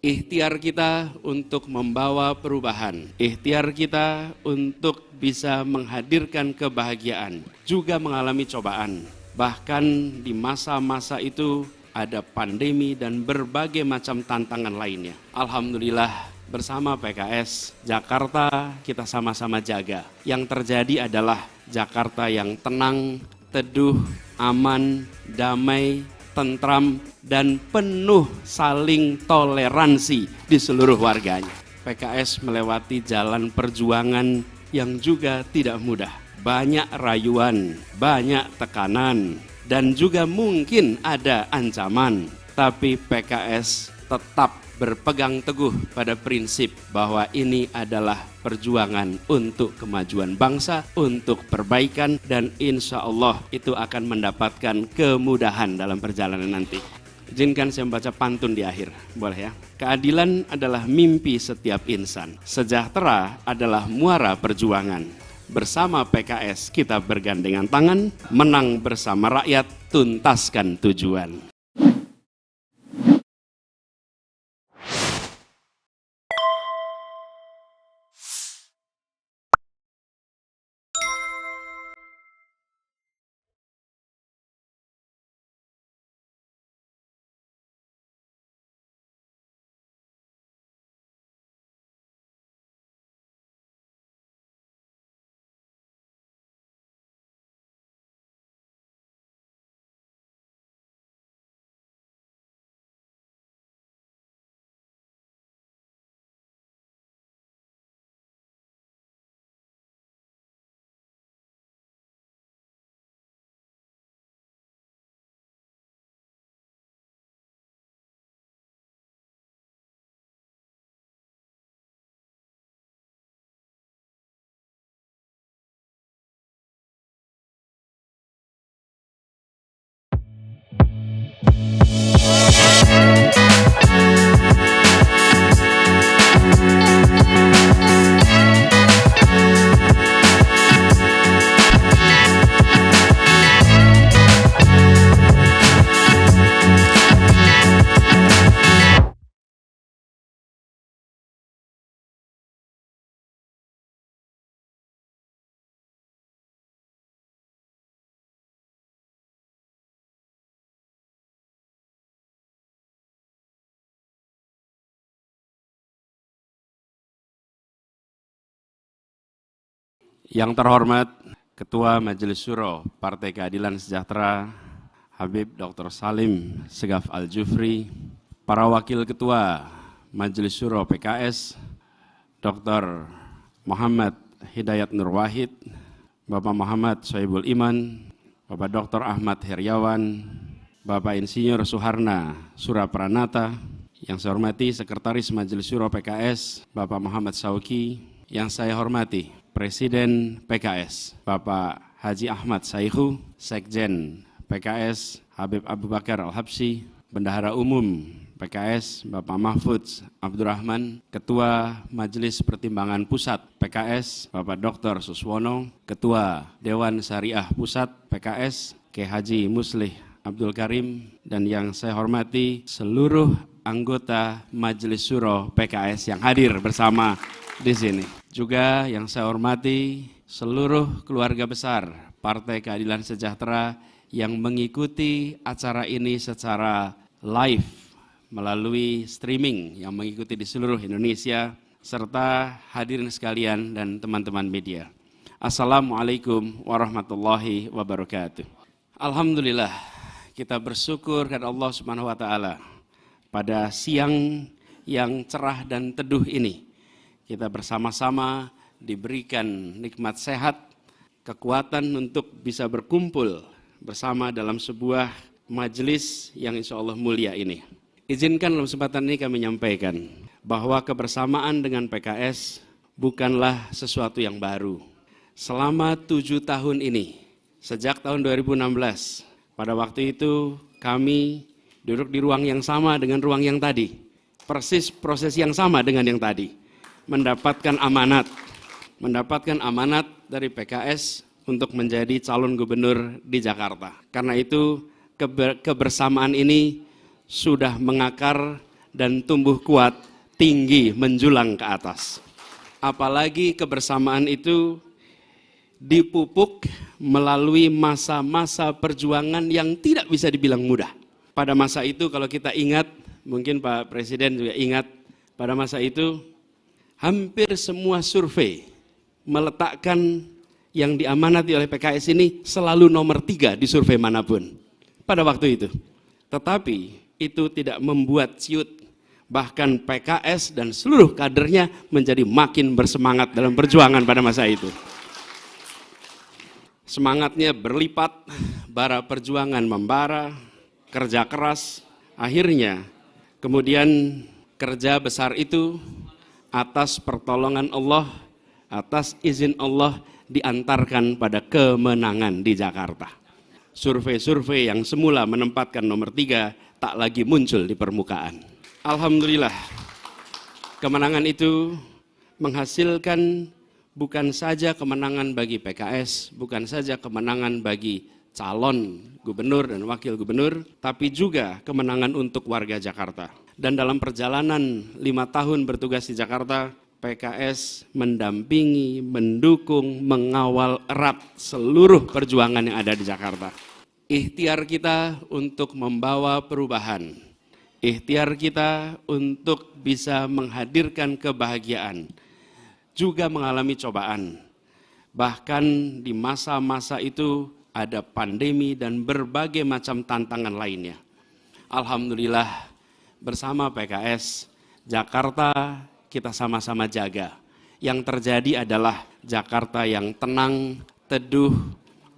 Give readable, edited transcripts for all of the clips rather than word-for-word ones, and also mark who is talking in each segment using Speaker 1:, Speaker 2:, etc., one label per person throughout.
Speaker 1: Ikhtiar kita untuk membawa perubahan, ikhtiar kita untuk bisa menghadirkan kebahagiaan, juga mengalami cobaan. Bahkan di masa-masa itu ada pandemi dan berbagai macam tantangan lainnya. Alhamdulillah, bersama PKS Jakarta kita sama-sama jaga. Yang terjadi adalah Jakarta yang tenang, teduh, aman, damai, tentram, dan penuh saling toleransi di seluruh warganya. PKS melewati jalan perjuangan yang juga tidak mudah. Banyak rayuan, banyak tekanan, dan juga mungkin ada ancaman. Tapi PKS tetap berpegang teguh pada prinsip bahwa ini adalah perjuangan untuk kemajuan bangsa, untuk perbaikan, dan insya Allah itu akan mendapatkan kemudahan dalam perjalanan nanti. Izinkan saya membaca pantun di akhir, boleh ya? Keadilan adalah mimpi setiap insan, sejahtera adalah muara perjuangan. Bersama PKS kita bergandengan tangan, menang bersama rakyat, tuntaskan tujuan. Yang terhormat Ketua Majelis Syuro Partai Keadilan Sejahtera Habib Dr. Salim Segaf Al-Jufri, para Wakil Ketua Majelis Syuro PKS Dr. Muhammad Hidayat Nur Wahid, Bapak Muhammad Soebul Iman, Bapak Dr. Ahmad Heriawan, Bapak Insinyur Suharna Surapranata, yang saya hormati Sekretaris Majelis Syuro PKS Bapak Muhammad Sauki, yang saya hormati Presiden PKS Bapak Haji Ahmad Saihu, Sekjen PKS Habib Abu Bakar Al-Habsyi, Bendahara Umum PKS Bapak Mahfudz Abdurrahman, Ketua Majelis Pertimbangan Pusat PKS Bapak Dr. Suswono, Ketua Dewan Syariah Pusat PKS K. Haji Muslih Abdul Karim, dan yang saya hormati seluruh anggota Majelis Syuro PKS yang hadir bersama di sini. Juga yang saya hormati seluruh keluarga besar Partai Keadilan Sejahtera yang mengikuti acara ini secara live melalui streaming yang mengikuti di seluruh Indonesia, serta hadirin sekalian dan teman-teman media. Assalamualaikum warahmatullahi wabarakatuh. Alhamdulillah, kita bersyukur kepada Allah Subhanahu wa taala pada siang yang cerah dan teduh ini. Kita bersama-sama diberikan nikmat sehat, kekuatan untuk bisa berkumpul bersama dalam sebuah majelis yang insya Allah mulia ini. Izinkan dalam kesempatan ini kami menyampaikan bahwa kebersamaan dengan PKS bukanlah sesuatu yang baru. Selama 7 tahun ini, sejak tahun 2016, pada waktu itu kami duduk di ruang yang sama dengan ruang yang tadi. Persis proses yang sama dengan yang tadi. Mendapatkan amanat dari PKS untuk menjadi calon gubernur di Jakarta. Karena itu kebersamaan ini sudah mengakar dan tumbuh kuat, tinggi menjulang ke atas. Apalagi kebersamaan itu dipupuk melalui masa-masa perjuangan yang tidak bisa dibilang mudah. Pada masa itu kalau kita ingat, mungkin Pak Presiden juga ingat, pada masa itu hampir semua survei meletakkan yang diamanati oleh PKS ini selalu nomor 3 di survei manapun pada waktu itu. Tetapi itu tidak membuat ciut, bahkan PKS dan seluruh kadernya menjadi makin bersemangat dalam perjuangan pada masa itu. Semangatnya berlipat, bara perjuangan membara, kerja keras, akhirnya kemudian kerja besar itu atas pertolongan Allah, atas izin Allah diantarkan pada kemenangan di Jakarta. Survei-survei yang semula menempatkan nomor 3 tak lagi muncul di permukaan. Alhamdulillah, kemenangan itu menghasilkan bukan saja kemenangan bagi PKS, bukan saja kemenangan bagi calon gubernur dan wakil gubernur, tapi juga kemenangan untuk warga Jakarta. Dan dalam perjalanan 5 tahun bertugas di Jakarta, PKS mendampingi, mendukung, mengawal erat seluruh perjuangan yang ada di Jakarta. Ikhtiar kita untuk membawa perubahan, ikhtiar kita untuk bisa menghadirkan kebahagiaan, juga mengalami cobaan. Bahkan di masa-masa itu ada pandemi dan berbagai macam tantangan lainnya. Alhamdulillah bersama PKS, Jakarta kita sama-sama jaga. Yang terjadi adalah Jakarta yang tenang, teduh,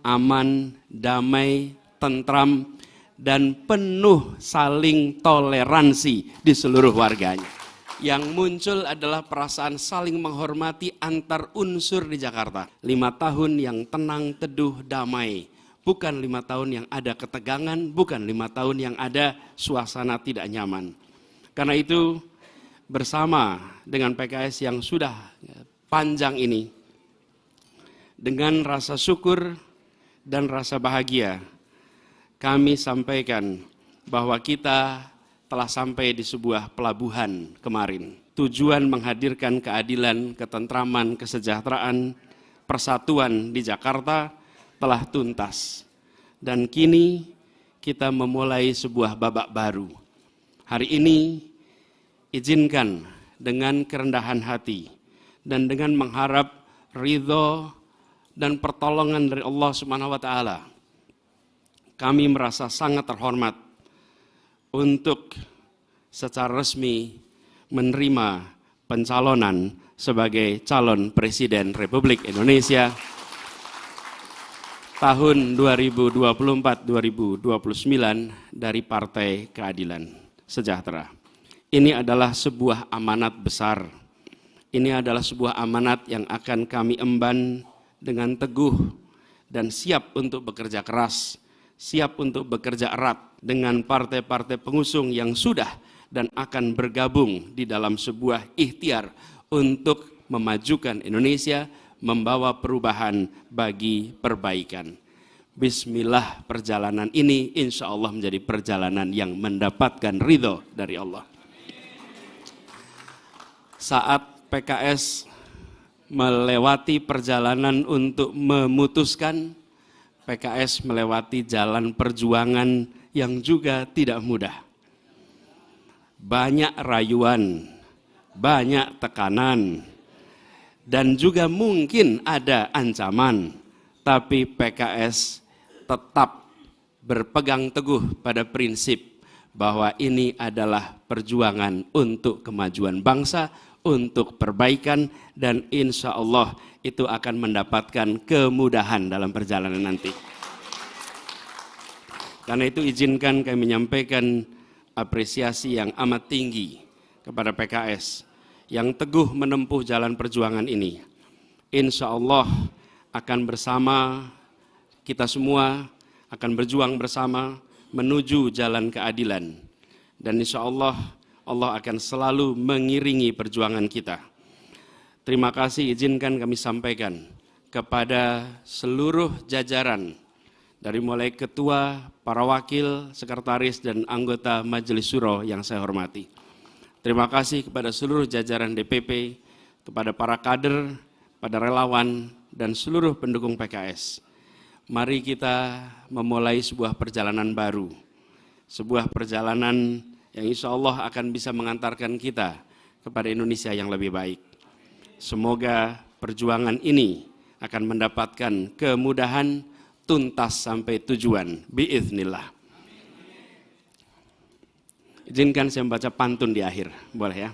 Speaker 1: aman, damai, tentram, dan penuh saling toleransi di seluruh warganya. Yang muncul adalah perasaan saling menghormati antar unsur di Jakarta. 5 tahun yang tenang, teduh, damai. Bukan 5 tahun yang ada ketegangan, bukan 5 tahun yang ada suasana tidak nyaman. Karena itu bersama dengan PKS yang sudah panjang ini, dengan rasa syukur dan rasa bahagia, kami sampaikan bahwa kita telah sampai di sebuah pelabuhan kemarin. Tujuan menghadirkan keadilan, ketentraman, kesejahteraan, persatuan di Jakarta telah tuntas. Dan kini kita memulai sebuah babak baru. Hari ini izinkan dengan kerendahan hati dan dengan mengharap ridho dan pertolongan dari Allah Subhanahu wa taala. Kami merasa sangat terhormat untuk secara resmi menerima pencalonan sebagai calon Presiden Republik Indonesia tahun 2024-2029 dari Partai Keadilan Sejahtera. Ini adalah sebuah amanat besar. Ini adalah sebuah amanat yang akan kami emban dengan teguh dan siap untuk bekerja keras, siap untuk bekerja erat dengan partai-partai pengusung yang sudah dan akan bergabung di dalam sebuah ikhtiar untuk memajukan Indonesia, membawa perubahan bagi perbaikan. Bismillah, perjalanan ini insya Allah menjadi perjalanan yang mendapatkan ridho dari Allah. Saat PKS melewati perjalanan untuk memutuskan, PKS melewati jalan perjuangan yang juga tidak mudah. Banyak rayuan, banyak tekanan, dan juga mungkin ada ancaman, tapi PKS tetap berpegang teguh pada prinsip bahwa ini adalah perjuangan untuk kemajuan bangsa, untuk perbaikan, dan insya Allah itu akan mendapatkan kemudahan dalam perjalanan nanti. Karena itu izinkan kami menyampaikan apresiasi yang amat tinggi kepada PKS yang teguh menempuh jalan perjuangan ini. Insya Allah akan bersama kita semua, akan berjuang bersama menuju jalan keadilan. Dan insya Allah Allah akan selalu mengiringi perjuangan kita. Terima kasih, izinkan kami sampaikan kepada seluruh jajaran, dari mulai ketua, para wakil, sekretaris, dan anggota Majelis Syuro yang saya hormati. Terima kasih kepada seluruh jajaran DPP, kepada para kader, pada relawan, dan seluruh pendukung PKS. Mari kita memulai sebuah perjalanan baru, sebuah perjalanan yang insya Allah akan bisa mengantarkan kita kepada Indonesia yang lebih baik. Semoga perjuangan ini akan mendapatkan kemudahan tuntas sampai tujuan, biiznillah. Izinkan saya membaca pantun di akhir, boleh ya?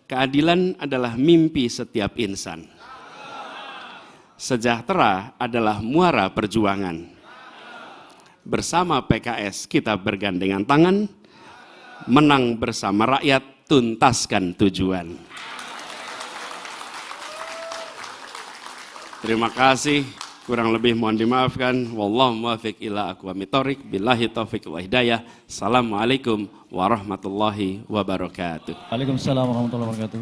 Speaker 1: Keadilan adalah mimpi setiap insan. Sejahtera adalah muara perjuangan. Bersama PKS kita bergandengan tangan, menang bersama rakyat, tuntaskan tujuan. Terima kasih. Kurang lebih mohon dimaafkan. Wallahu muwaffiq ila aqwamit thoriq. Billahi taufiq wal hidayah. Assalamualaikum warahmatullahi wabarakatuh.
Speaker 2: Waalaikumsalam warahmatullahi wabarakatuh.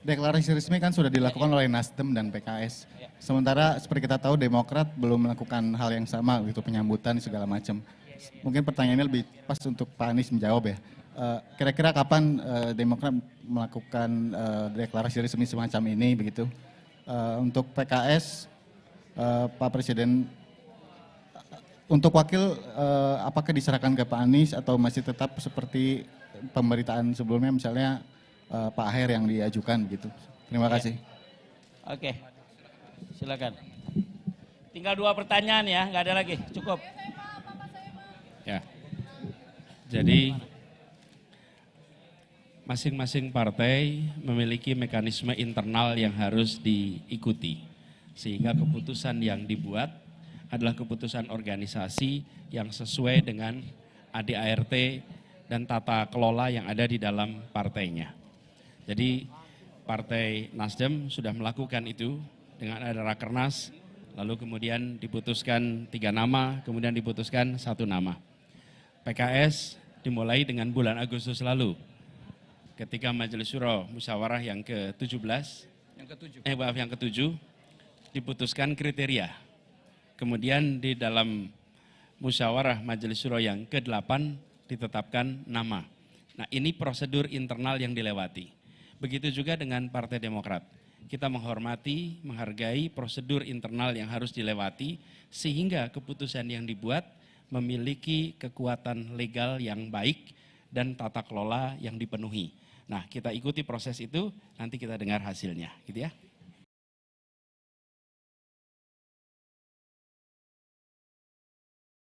Speaker 3: Deklarasi resmi kan sudah dilakukan oleh Nasdem dan PKS. Sementara seperti kita tahu Demokrat belum melakukan hal yang sama, gitu, penyambutan segala macam. Mungkin pertanyaannya lebih pas untuk Pak Anies menjawab ya. Kira-kira kapan Demokrat melakukan deklarasi resmi semacam ini begitu? Untuk PKS, Pak Presiden, untuk wakil apakah diserahkan ke Pak Anies atau masih tetap seperti pemberitaan sebelumnya, misalnya Pak Aher yang diajukan begitu? Terima kasih.
Speaker 2: Oke, silakan. Tinggal 2 pertanyaan ya, nggak ada lagi, cukup.
Speaker 1: Ya, jadi masing-masing partai memiliki mekanisme internal yang harus diikuti. Sehingga keputusan yang dibuat adalah keputusan organisasi yang sesuai dengan ADART dan tata kelola yang ada di dalam partainya. Jadi Partai Nasdem sudah melakukan itu dengan ada Rakernas, lalu kemudian diputuskan 3 nama, kemudian diputuskan 1 nama. PKS dimulai dengan bulan Agustus lalu, ketika Majelis Syuro Musyawarah yang ke-17, yang ke-7, diputuskan kriteria. Kemudian di dalam musyawarah Majelis Syuro yang ke-8 ditetapkan nama. Nah, ini prosedur internal yang dilewati. Begitu juga dengan Partai Demokrat. Kita menghormati, menghargai prosedur internal yang harus dilewati sehingga keputusan yang dibuat memiliki kekuatan legal yang baik dan tata kelola yang dipenuhi. Nah, kita ikuti proses itu, nanti kita dengar hasilnya, gitu ya.